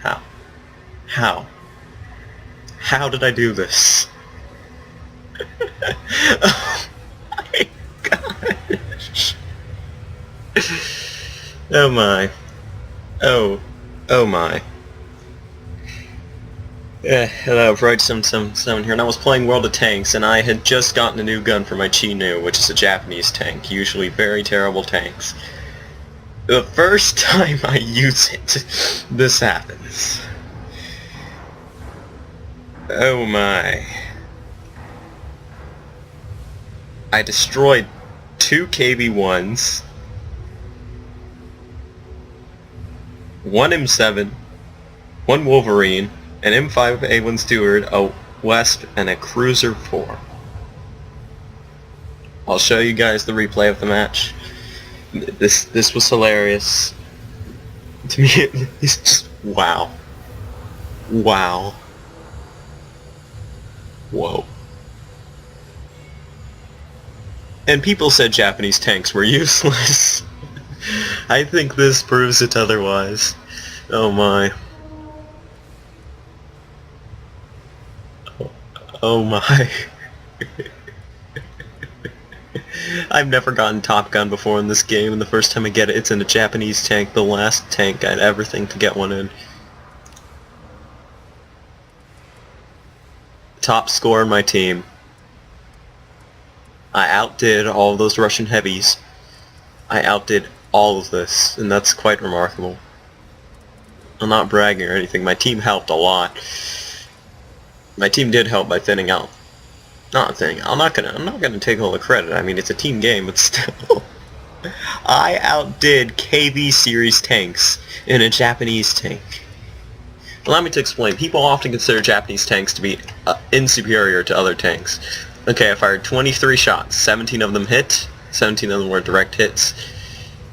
How? How? How did I do this? Oh my gosh. Oh my. Oh. Oh my. Hello, Freud777 here, and I was playing World of Tanks, and I had just gotten a new gun for my Chi-Nu, which is a Japanese tank, usually very terrible tanks. The first time I use it, this happens. Oh my. I destroyed 2 KV-1s, 1 M7, 1 Wolverine, an M5A1 Steward, a Wesp, and a Cruiser 4. I'll show you guys the replay of the match. This was hilarious. To me, it's just wow. Wow. Whoa. And people said Japanese tanks were useless. I think this proves it otherwise. Oh my. Oh my. I've never gotten Top Gun before in this game, and the first time I get it, it's in a Japanese tank, the last tank I'd ever think to get one in. Top score in my team. I outdid all of those Russian heavies. I outdid all of this, and that's quite remarkable. I'm not bragging or anything, my team helped a lot. My team did help by thinning out. Not thinning. I'm not gonna take all the credit. I mean, it's a team game, but still. I outdid KV series tanks in a Japanese tank. Allow me to explain. People often consider Japanese tanks to be inferior to other tanks. Okay, I fired 23 shots. 17 of them hit. 17 of them were direct hits.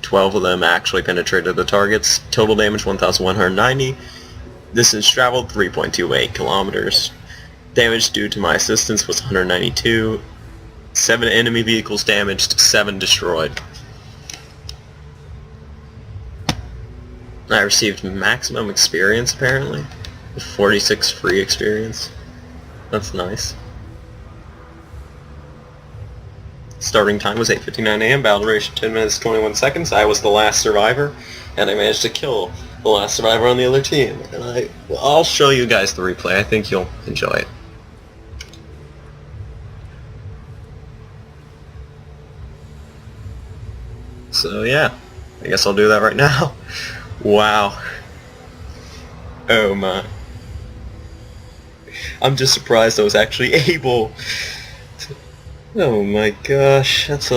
12 of them actually penetrated the targets. Total damage 1,190. Distance traveled 3.28 kilometers. Damage due to my assistance was 192. 7 enemy vehicles damaged, 7 destroyed. I received maximum experience apparently. 46 free experience. That's nice. Starting time was 8:59 AM, battle duration 10 minutes 21 seconds. I was the last survivor, and I managed to kill the last survivor on the other team. And I'll show you guys the replay. I think you'll enjoy it. So yeah, I guess I'll do that right now. Wow. Oh my. I'm just surprised I was actually able to... Oh my gosh, that's...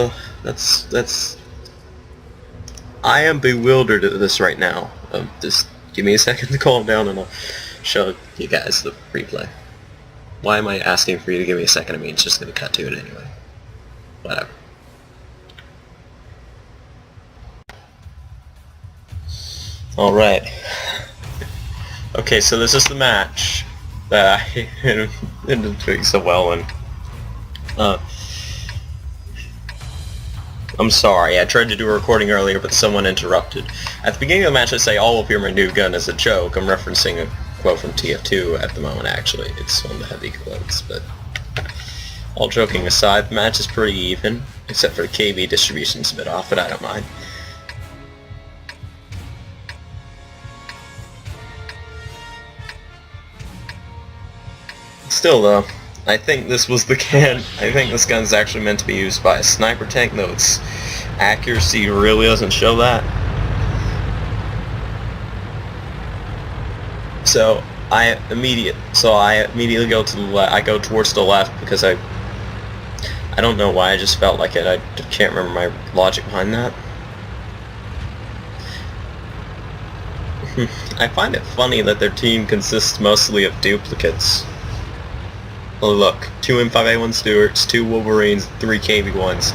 I am bewildered at this right now. Just give me a second to calm down and I'll show you guys the replay. Why am I asking for you to give me a second? I mean, it's just going to cut to it anyway. Whatever. Alright. Okay, so this is the match that I ended up doing so well in. I'm sorry, I tried to do a recording earlier, but someone interrupted. At the beginning of the match I say, "All will hear my new gun" as a joke. I'm referencing a quote from TF2 at the moment, actually. It's one of the heavy quotes, but... all joking aside, the match is pretty even, except for the KV distribution's a bit off, but I don't mind. Still though, I think this was the can. I think this gun is actually meant to be used by a sniper tank, though its accuracy really doesn't show that. So I immediately go to the left. I go towards the left because I don't know why, I just felt like it. I can't remember my logic behind that. I find it funny that their team consists mostly of duplicates. Oh look, 2 M5A1 Stewards, 2 Wolverines, 3 KV1s.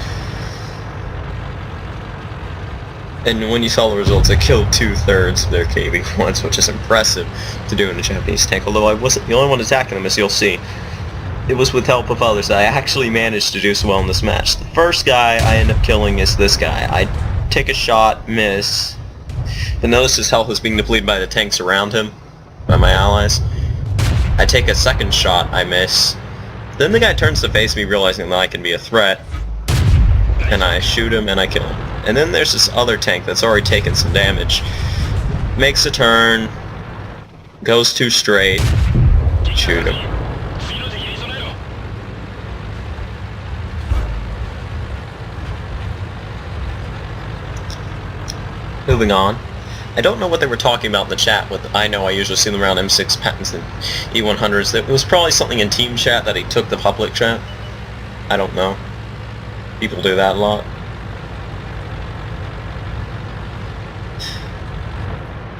And when you saw the results, I killed 2/3 of their KV1s, which is impressive to do in a Japanese tank, although I wasn't the only one attacking them, as you'll see. It was with help of others that I actually managed to do so well in this match. The first guy I end up killing is this guy. I take a shot, miss, but notice his health is being depleted by the tanks around him. by my allies. I take a second shot, I miss. Then the guy turns to face me, realizing that I can be a threat, and I shoot him and I kill him. And then there's this other tank that's already taken some damage. Makes a turn, goes too straight, shoot him. Moving on. I don't know what they were talking about in the chat. I know I usually see them around M6 patents and E100s. It was probably something in team chat that he took the public chat. I don't know. People do that a lot.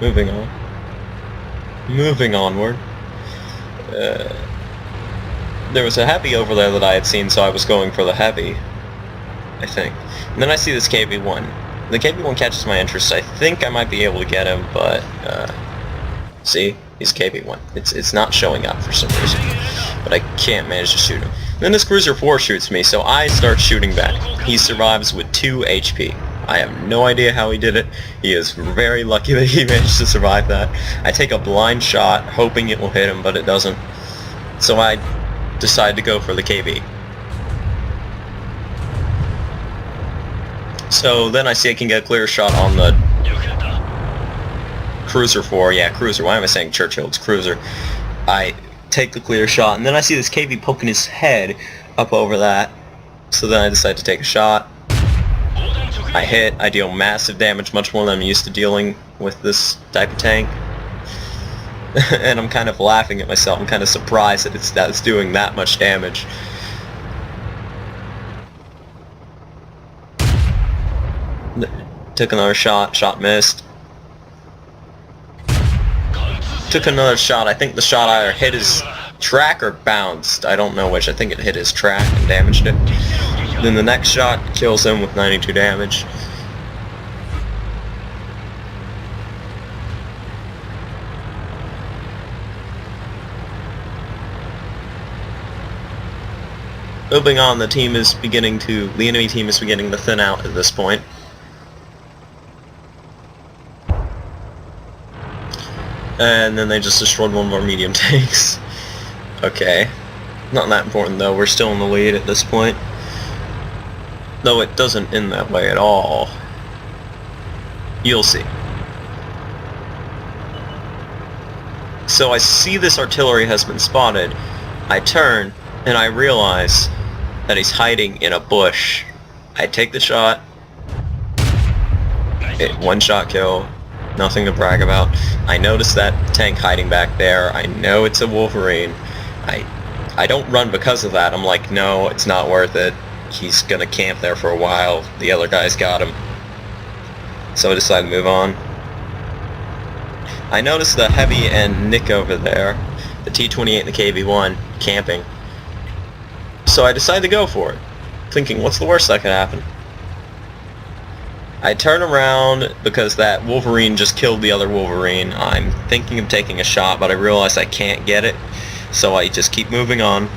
Moving on. Moving onward. There was a heavy over there that I had seen, so I was going for the heavy, I think. And then I see this KV-1. The KV-1 catches my interest. I think I might be able to get him, but see, he's KV-1. It's not showing up for some reason, but I can't manage to shoot him. Then this Cruiser 4 shoots me, so I start shooting back. He survives with 2 HP. I have no idea how he did it. He is very lucky that he managed to survive that. I take a blind shot, hoping it will hit him, but it doesn't. So I decide to go for the KV. So then I see I can get a clear shot on the Cruiser 4. Yeah, Cruiser. Why am I saying Churchill? It's Cruiser. I take the clear shot, and then I see this KV poking his head up over that. So then I decide to take a shot. I hit. I deal massive damage, much more than I'm used to dealing with this type of tank. And I'm kind of laughing at myself. I'm kind of surprised that it's doing that much damage. Took another shot. Shot missed. Took another shot. I think the shot either hit his track or bounced. I don't know which. I think it hit his track and damaged it. Then the next shot kills him with 92 damage. Moving on, the enemy team is beginning to thin out at this point. And then they just destroyed one of our medium tanks. Okay. Not that important though, we're still in the lead at this point. Though it doesn't end that way at all. You'll see. So I see this artillery has been spotted. I turn, and I realize that he's hiding in a bush. I take the shot. One shot kill. Nothing to brag about. I notice that tank hiding back there. I know it's a Wolverine. I don't run because of that. I'm like, no, it's not worth it. He's gonna camp there for a while. The other guy's got him. So I decide to move on. I noticed the heavy and Nick over there, the T-28 and the KV-1, camping. So I decided to go for it, thinking, what's the worst that could happen? I turn around because that Wolverine just killed the other Wolverine. I'm thinking of taking a shot, but I realize I can't get it, so I just keep moving on.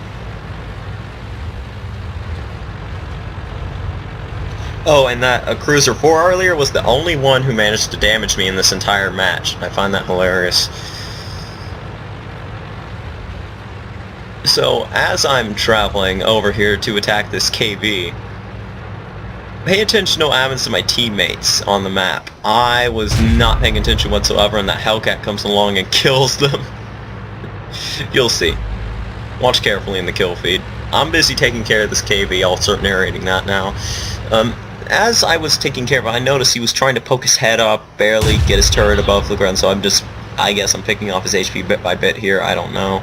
Oh, and that Cruiser 4 earlier was the only one who managed to damage me in this entire match. I find that hilarious. So, as I'm traveling over here to attack this KV, pay attention to what happens to my teammates on the map. I was not paying attention whatsoever, and that Hellcat comes along and kills them. You'll see. Watch carefully in the kill feed. I'm busy taking care of this KV, I'll start narrating that now. As I was taking care of it, I noticed he was trying to poke his head up, barely get his turret above the ground, so I guess I'm picking off his HP bit by bit here, I don't know.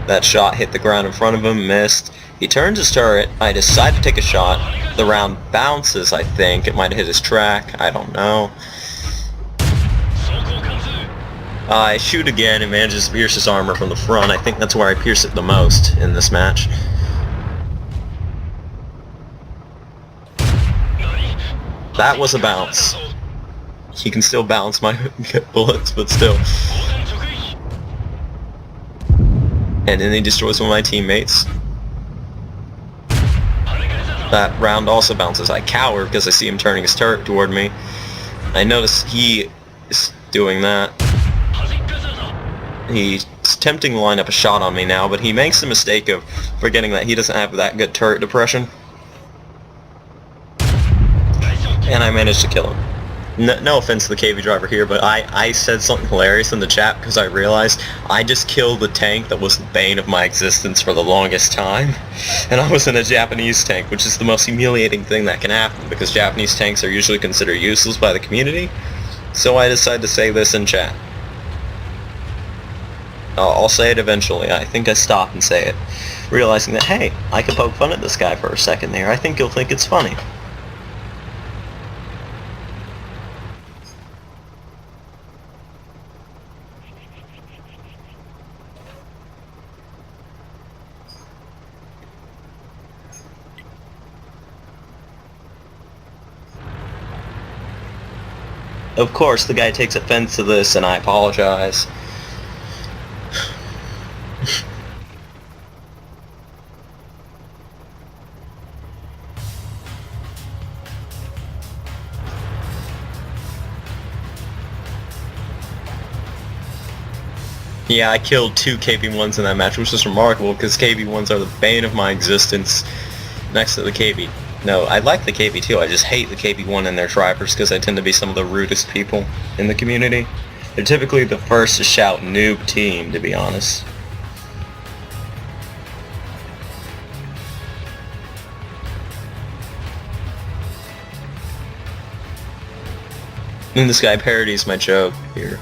That shot hit the ground in front of him, missed. He turns his turret, I decide to take a shot. The round bounces, I think. It might have hit his track, I don't know. I shoot again and manages to pierce his armor from the front. I think that's where I pierce it the most in this match. That was a bounce. He can still bounce my bullets, but still. And then he destroys one of my teammates. That round also bounces. I cower because I see him turning his turret toward me. I notice he is doing that. He's attempting to line up a shot on me now, but he makes the mistake of forgetting that he doesn't have that good turret depression. And I managed to kill him. No offense to the KV driver here, but I said something hilarious in the chat because I realized I just killed the tank that was the bane of my existence for the longest time. And I was in a Japanese tank, which is the most humiliating thing that can happen because Japanese tanks are usually considered useless by the community. So I decided to say this in chat. I'll say it eventually. I think I stop and say it, realizing that, hey, I could poke fun at this guy for a second there. I think you'll think it's funny. Of course, the guy takes offense to this, and I apologize. Yeah, I killed 2 KV-1s in that match, which is remarkable because KV-1s are the bane of my existence next to the KV. No, I like the KV-2, I just hate the KV-1 and their drivers because I tend to be some of the rudest people in the community. They're typically the first to shout noob team, to be honest. And this guy parodies my joke here.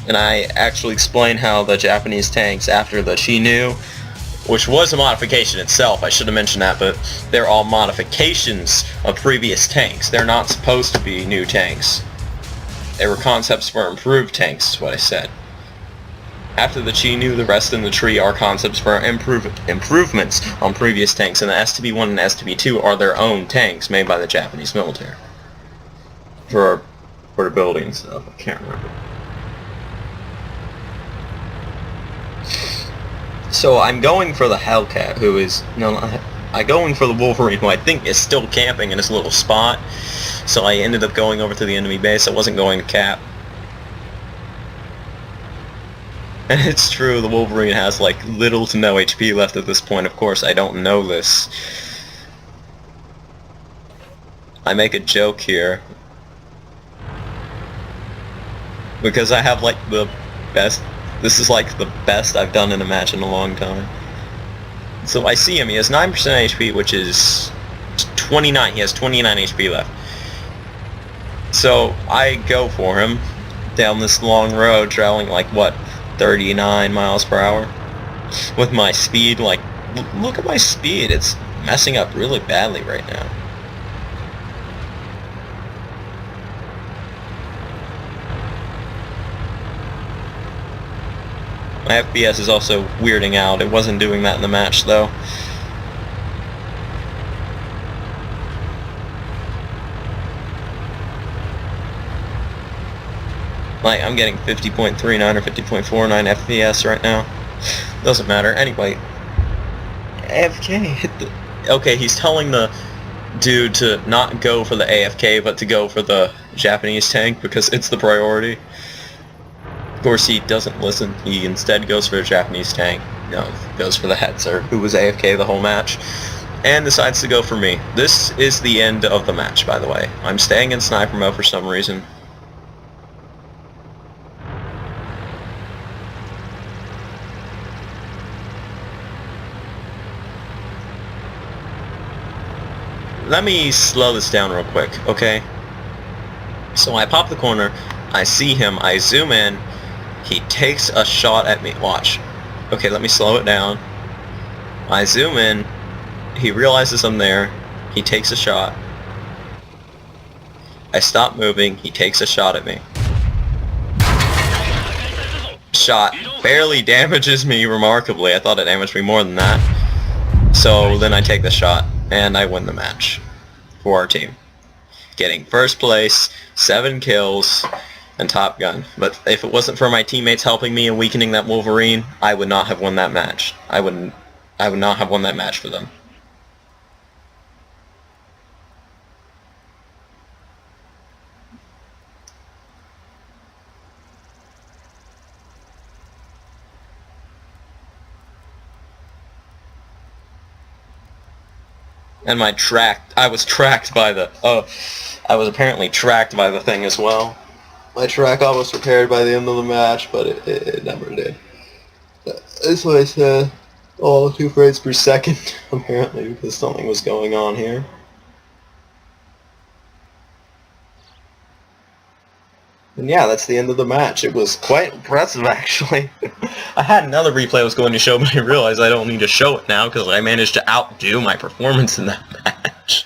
And I actually explain how the Japanese tanks after the Chinu, which was a modification itself, I should have mentioned that, but they're all modifications of previous tanks. They're not supposed to be new tanks. They were concepts for improved tanks, is what I said. After the Chinu, the rest in the tree are concepts for improvements on previous tanks, and the STB-1 and STB-2 are their own tanks made by the Japanese military. For building stuff, I can't remember. So I'm going for the Hellcat, who is... No, I'm going for the Wolverine, who I think is still camping in his little spot. So I ended up going over to the enemy base. I wasn't going to cap. And it's true, the Wolverine has like little to no HP left at this point. Of course, I don't know this. I make a joke here. Because I have like the best... This is like the best I've done in a match in a long time. So I see him, he has 9% HP, which is 29, he has 29 HP left. So I go for him down this long road, traveling like, what, 39 miles per hour? With my speed, like, look at my speed, it's messing up really badly right now. My FPS is also weirding out. It wasn't doing that in the match, though. Like, I'm getting 50.39 or 50.49 FPS right now. Doesn't matter. Anyway, AFK hit the... Okay, he's telling the dude to not go for the AFK, but to go for the Japanese tank, because it's the priority. Of course, he doesn't listen. He instead goes for a Japanese tank. No, goes for the Hetzer, who was AFK the whole match, and decides to go for me. This is the end of the match, by the way. I'm staying in sniper mode for some reason. Let me slow this down real quick, okay? So I pop the corner, I see him, I zoom in, he takes a shot at me. Watch. Okay, let me slow it down. I zoom in, he realizes I'm there, he takes a shot. I stop moving, he takes a shot at me. Shot barely damages me remarkably. I thought it damaged me more than that. So then I take the shot, and I win the match for our team. Getting first place, 7 kills, and Top Gun. But if it wasn't for my teammates helping me and weakening that Wolverine, I would not have won that match. I would not have won that match for them. And I was tracked by the, I was apparently tracked by the thing as well. My track almost repaired by the end of the match, but it never did. That's why I said, 2 frames per second, apparently, because something was going on here. And yeah, that's the end of the match. It was quite impressive, actually. I had another replay I was going to show, but I realized I don't need to show it now because I managed to outdo my performance in that match.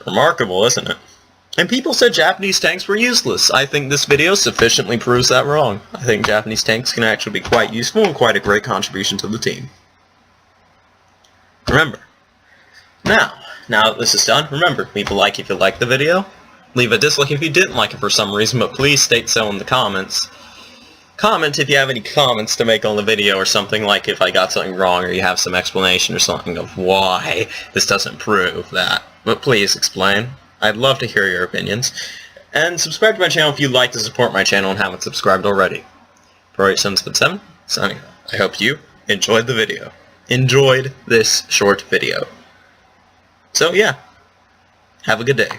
Remarkable, isn't it? And people said Japanese tanks were useless. I think this video sufficiently proves that wrong. I think Japanese tanks can actually be quite useful and quite a great contribution to the team. Remember, now that this is done, remember, leave a like if you liked the video. Leave a dislike if you didn't like it for some reason, but please state so in the comments. Comment if you have any comments to make on the video or something, like if I got something wrong or you have some explanation or something of why this doesn't prove that. But please explain. I'd love to hear your opinions. And subscribe to my channel if you'd like to support my channel and haven't subscribed already. Pro87, signing off. I hope you enjoyed the video. Enjoyed this short video. So yeah, have a good day.